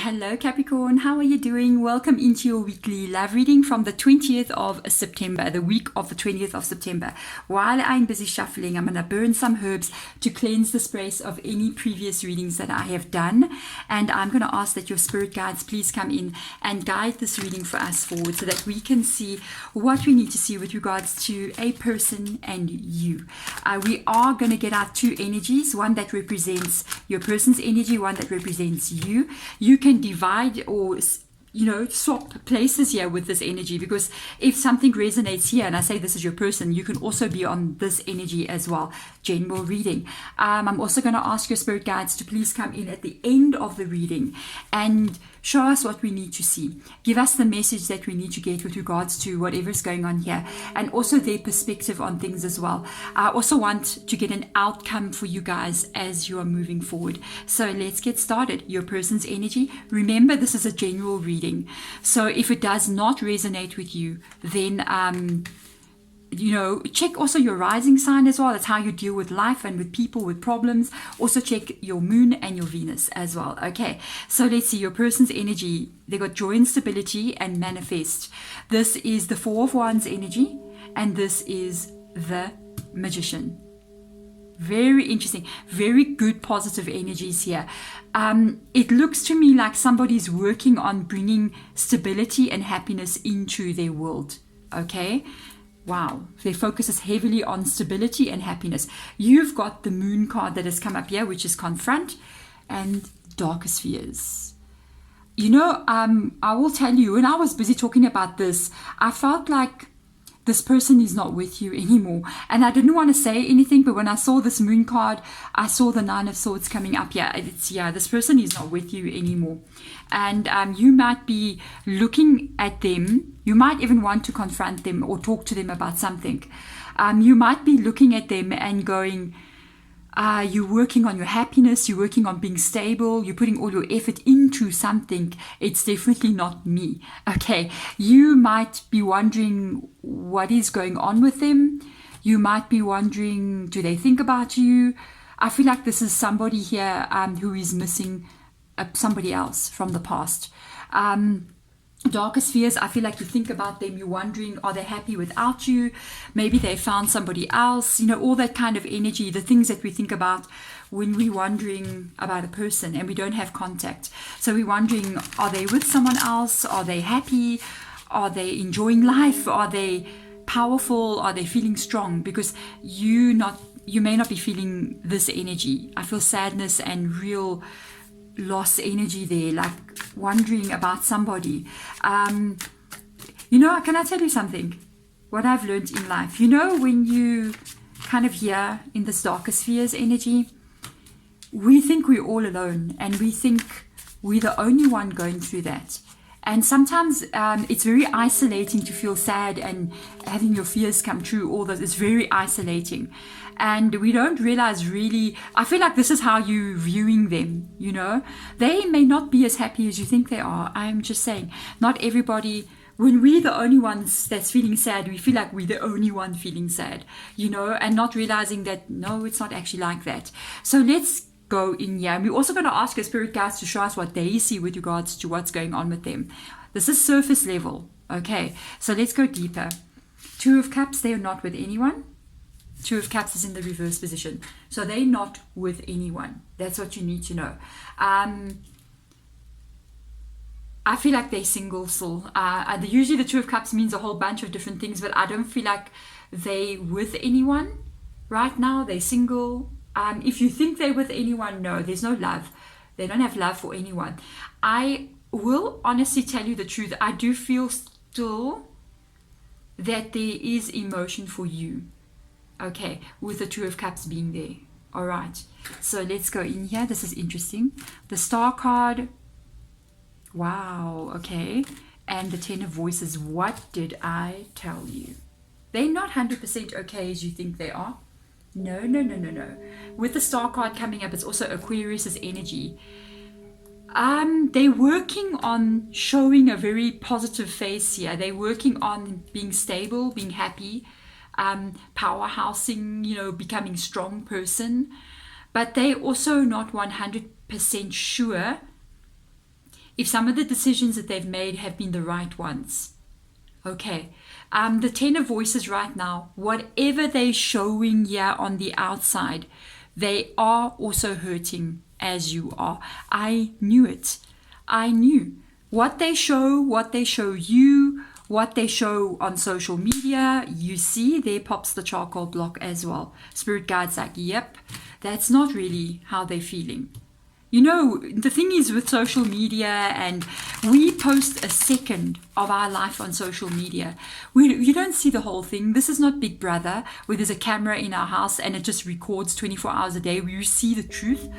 Hello Capricorn, how are you doing? Welcome into your weekly love reading from the 20th of September, the week of the 20th of September. While I'm busy shuffling, I'm going to burn some herbs to cleanse the space of any previous readings that I have done. And I'm going to ask that your spirit guides please come in and guide this reading for us forward so that we can see what we need to see with regards to a person and you. We are going to get out two energies, one that represents your person's energy, one that represents you. You can divide or swap places here with this energy, because if something resonates here and I say this is your person, you can also be on this energy as well. General reading. I'm also going to ask your spirit guides to please come in at the end of the reading and show us what we need to see. Give us the message that we need to get with regards to whatever's going on here, and also their perspective on things as well. I also want to get an outcome for you guys as you are moving forward. So let's get started. Your person's energy. Remember, this is a general reading. So if it does not resonate with you, then check also your rising sign as well. That's how you deal with life and with people, with problems. Also check your moon and your Venus as well. Okay, so let's see your person's energy. They got joy and stability and manifest. This is the Four of Wands energy, and this is the Magician. Very interesting, very good positive energies here. It looks to me like somebody's working on bringing stability and happiness into their world. Okay. Wow, their focus is heavily on stability and happiness. You've got the Moon card that has come up here, which is Confront and Darkest Fears. I will tell you, when I was busy talking about this, I felt like this person is not with you anymore. And I didn't want to say anything, but when I saw this Moon card, I saw the Nine of Swords coming up here. This person is not with you anymore. And you might be looking at them. You might even want to confront them or talk to them about something. You might be looking at them and going, you're working on your happiness, you're working on being stable, you're putting all your effort into something. It's definitely not me. Okay, you might be wondering what is going on with them. You might be wondering, do they think about you? I feel like this is somebody here who is missing somebody else from the past. Darkest Fears, I feel like you think about them, you're wondering, are they happy without you? Maybe they found somebody else, all that kind of energy, the things that we think about when we're wondering about a person and we don't have contact. So we're wondering, are they with someone else? Are they happy? Are they enjoying life? Are they powerful? Are they feeling strong? Because you may not be feeling this energy. I feel sadness and real loss energy there, like wondering about somebody. Can I tell you something? What I've learned in life, when you kind of hear in this Darkest Fears energy, we think we're all alone and we think we're the only one going through that. And sometimes it's very isolating to feel sad and having your fears come true. All this is very isolating. And we don't realize really, I feel like this is how you're viewing them, They may not be as happy as you think they are. I'm just saying, not everybody, when we're the only ones that's feeling sad, we feel like we're the only one feeling sad, and not realizing that, no, it's not actually like that. So let's go in here. And we're also going to ask our spirit guides to show us what they see with regards to what's going on with them. This is surface level. Okay, so let's go deeper. Two of Cups, they are not with anyone. Two of Cups is in the reverse position. So they're not with anyone. That's what you need to know. I feel like they're single still. Usually the Two of Cups means a whole bunch of different things, but I don't feel like they're with anyone right now. They're single. If you think they're with anyone, no, there's no love. They don't have love for anyone. I will honestly tell you the truth. I do feel still that there is emotion for you. Okay, with the Two of Cups being there. All right, so let's go in here. This is interesting. The Star card. Wow, okay. And the Ten of Voices. What did I tell you? They're not 100% okay as you think they are. No. With the Star card coming up, it's also Aquarius's energy. They're working on showing a very positive face here. They're working on being stable, being happy, powerhousing, becoming strong person. But they're also not 100% sure if some of the decisions that they've made have been the right ones. Okay. The Ten of Voices right now, whatever they're showing here on the outside, they are also hurting as you are. I knew it. I knew. What they show you, what they show on social media, you see, there pops the charcoal block as well. Spirit guide's like, yep, that's not really how they're feeling. You know, the thing is with social media, and we post a second of our life on social media. You don't see the whole thing. This is not Big Brother, where there's a camera in our house and it just records 24 hours a day, where you see the truth.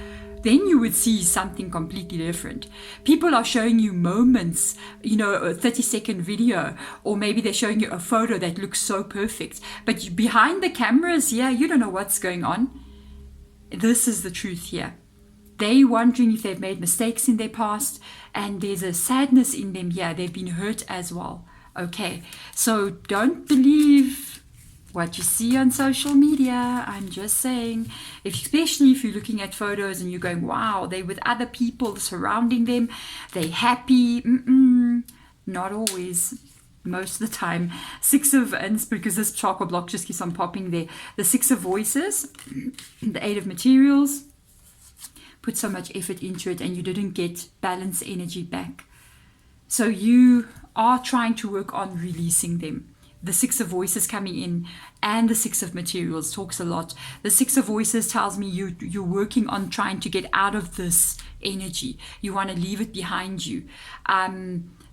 Then you would see something completely different. People are showing you moments, you know, a 30-second video, or maybe they're showing you a photo that looks so perfect. But behind the cameras, yeah, you don't know what's going on. This is the truth here. They're wondering if they've made mistakes in their past, and there's a sadness in them here. They've been hurt as well. Okay, so don't believe what you see on social media. I'm just saying, especially if you're looking at photos and you're going, wow, they're with other people surrounding them, they're happy. Not always. Most of the time. Because this chakra block just keeps on popping there. The Six of Voices, the Eight of Materials. Put so much effort into it and you didn't get balance energy back. So you are trying to work on releasing them. The Six of Voices coming in and the Six of Materials talks a lot. The Six of Voices tells me you're working on trying to get out of this energy. You want to leave it behind you.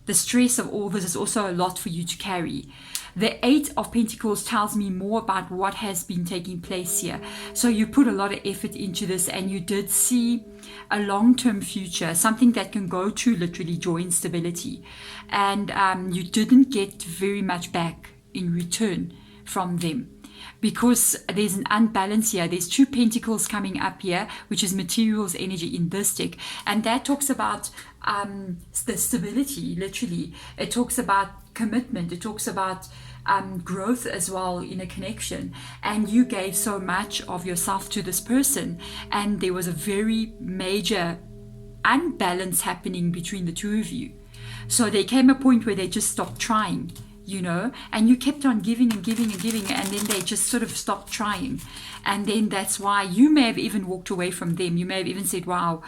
The stress of all this is also a lot for you to carry. The Eight of Pentacles tells me more about what has been taking place here. So you put a lot of effort into this and you did see a long-term future, something that can go to literally joy and stability. And you didn't get very much back in return from them, because there's an unbalance here. There's two pentacles coming up here, which is materials energy in this deck. And that talks about the stability, literally. It talks about commitment. It talks about growth as well in a connection. And you gave so much of yourself to this person. And there was a very major unbalance happening between the two of you. So there came a point where they just stopped trying. You know, and you kept on giving and giving and giving, and then they just sort of stopped trying. And then that's why you may have even walked away from them. You may have even said, wow,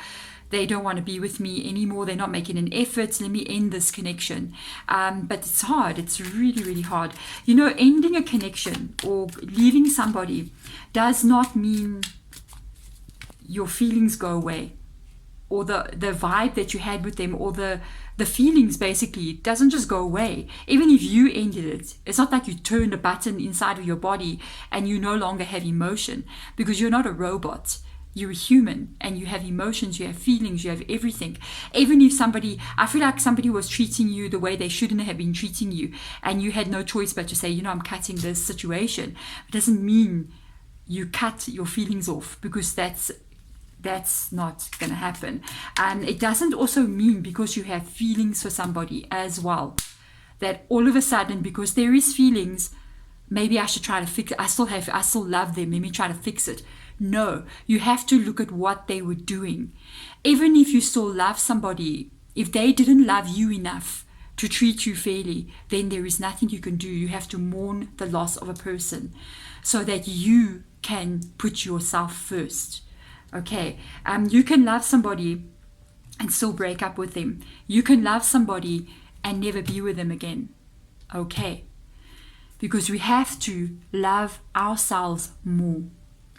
they don't want to be with me anymore. They're not making an effort. Let me end this connection. But it's hard. It's really, really hard. You know, ending a connection or leaving somebody does not mean your feelings go away, or the vibe that you had with them, or the feelings, basically. It doesn't just go away. Even if you ended it, it's not like you turned a button inside of your body and you no longer have emotion, because you're not a robot. You're a human and you have emotions, you have feelings, you have everything. Even if I feel like somebody was treating you the way they shouldn't have been treating you, and you had no choice but to say, you know, I'm cutting this situation. It doesn't mean you cut your feelings off, because that's not going to happen. And it doesn't also mean, because you have feelings for somebody as well, that all of a sudden, because there is feelings, maybe I should try to fix it. I still love them. Let me try to fix it. No, you have to look at what they were doing. Even if you still love somebody, if they didn't love you enough to treat you fairly, then there is nothing you can do. You have to mourn the loss of a person so that you can put yourself first. Okay, you can love somebody and still break up with them. You can love somebody and never be with them again. Okay, because we have to love ourselves more.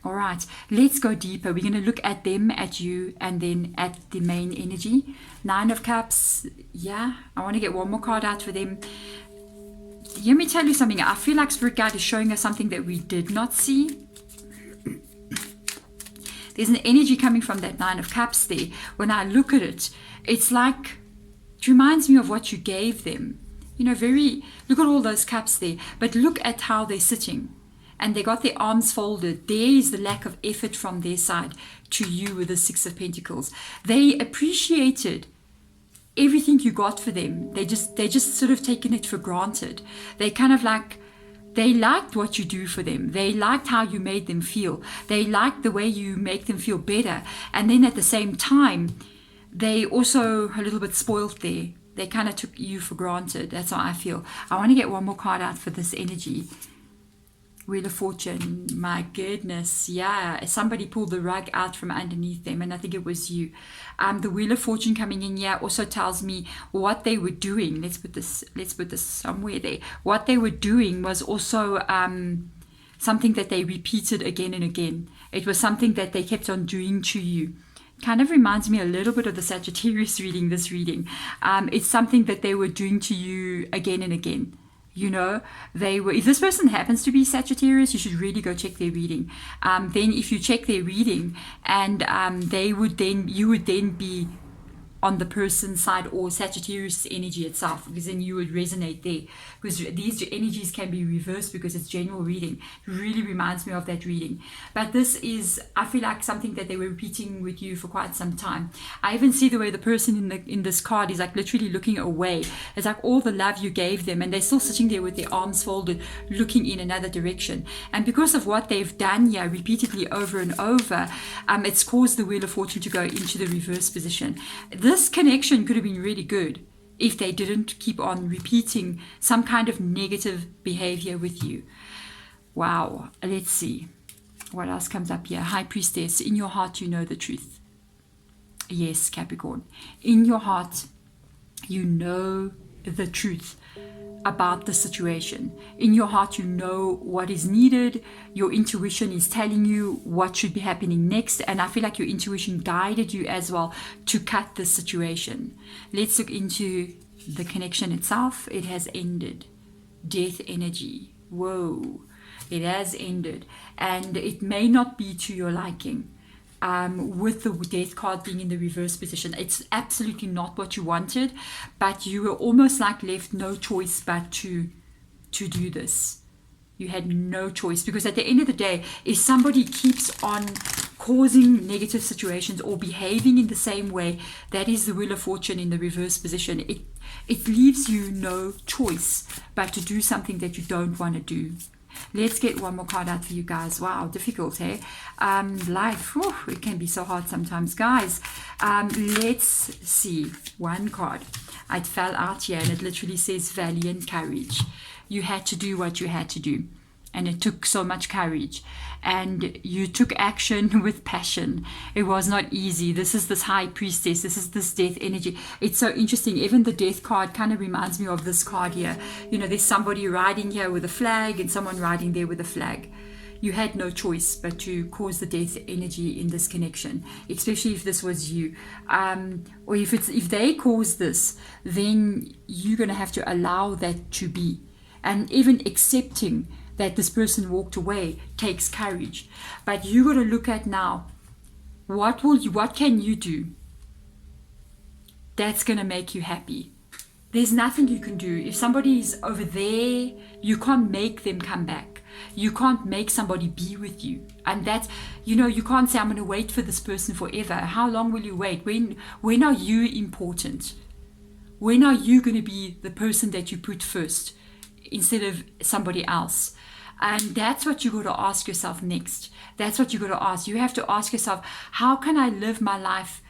All right, let's go deeper. We're going to look at them, at you, and then at the main energy. Nine of Cups. Yeah, I want to get one more card out for them. Let me tell you something. I feel like Spirit Guide is showing us something that we did not see. There's an energy coming from that Nine of Cups there. When I look at it, it's like, it reminds me of what you gave them. You know, look at all those cups there, but look at how they're sitting. And they got their arms folded. There is the lack of effort from their side to you with the Six of Pentacles. They appreciated everything you got for them. They just sort of taken it for granted. They kind of like, they liked what you do for them. They liked how you made them feel. They liked the way you make them feel better. And then at the same time, they also a little bit spoiled there. They kind of took you for granted. That's how I feel. I want to get one more card out for this energy. Wheel of Fortune. My goodness. Yeah, somebody pulled the rug out from underneath them, and I think it was you. The Wheel of Fortune coming in here also tells me what they were doing. Let's put this somewhere there. What they were doing was also something that they repeated again and again. It was something that they kept on doing to you. Kind of reminds me a little bit of the Sagittarius reading, this reading. It's something that they were doing to you again and again. You know, they were, if this person happens to be Sagittarius, you should really go check their reading. Then if you check their reading and you would then be on the person's side or Sagittarius energy itself, because then you would resonate there, because these energies can be reversed because it's general reading. It really reminds me of that reading. But this is, I feel like, something that they were repeating with you for quite some time. I even see the way the person in this card is like literally looking away. It's like all the love you gave them and they're still sitting there with their arms folded looking in another direction. And because of what they've done here repeatedly over and over, it's caused the Wheel of Fortune to go into the reverse position. This connection could have been really good if they didn't keep on repeating some kind of negative behavior with you. Wow. Let's see what else comes up here. High Priestess. In your heart you know the truth. Yes, Capricorn. In your heart you know the truth about the situation. In your heart you know what is needed. Your intuition is telling you what should be happening next, and I feel like your intuition guided you as well to cut the situation. Let's look into the connection itself. It has ended. Death energy. Whoa. It has ended, and it may not be to your liking. With the Death card being in the reverse position, it's absolutely not what you wanted, but you were almost like left no choice but to do this. You had no choice, because at the end of the day, if somebody keeps on causing negative situations or behaving in the same way, that is the Wheel of Fortune in the reverse position. It leaves you no choice but to do something that you don't want to do. Let's get one more card out for you guys. Wow, difficult, eh? Life, whew, it can be so hard sometimes, guys. Let's see. One card. It fell out here and it literally says valiant courage. You had to do what you had to do. And it took so much courage. And you took action with passion. It was not easy. This is this High Priestess. This is this Death energy. It's so interesting. Even the Death card kind of reminds me of this card here. You know, there's somebody riding here with a flag and someone riding there with a flag. You had no choice but to cause the Death energy in this connection, especially if this was you. Or if they caused this, then you're going to have to allow that to be. And even accepting that this person walked away takes courage. But you got to look at now, what can you do that's going to make you happy? There's nothing you can do. If somebody is over there, you can't make them come back. You can't make somebody be with you. And that's, you know, you can't say, I'm going to wait for this person forever. How long will you wait? When are you important? When are you going to be the person that you put first instead of somebody else? And that's what you got to ask yourself next. That's what you got to ask. You have to ask yourself, how can I live my life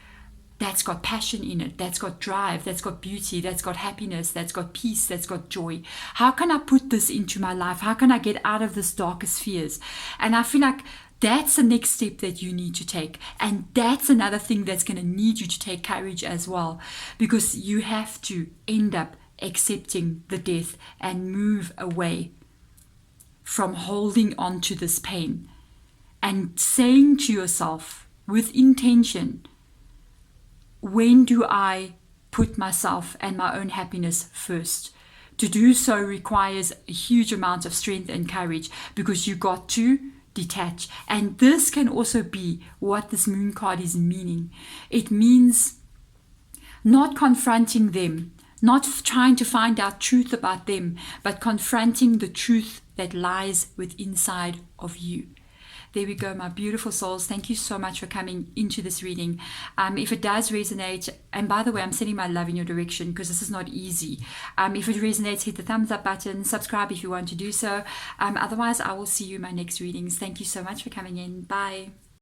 that's got passion in it, that's got drive, that's got beauty, that's got happiness, that's got peace, that's got joy? How can I put this into my life? How can I get out of this darkest fears? And I feel like that's the next step that you need to take. And that's another thing that's going to need you to take courage as well, because you have to end up accepting the death and move away from holding on to this pain and saying to yourself with intention, when do I put myself and my own happiness first? To do so requires a huge amount of strength and courage, because you got to detach. And this can also be what this Moon card is meaning. It means not confronting them, not trying to find out truth about them, but confronting the truth that lies within inside of you. There we go, my beautiful souls. Thank you so much for coming into this reading. If it does resonate, and by the way, I'm sending my love in your direction because this is not easy. If it resonates, hit the thumbs up button, subscribe if you want to do so. Otherwise, I will see you in my next readings. Thank you so much for coming in. Bye.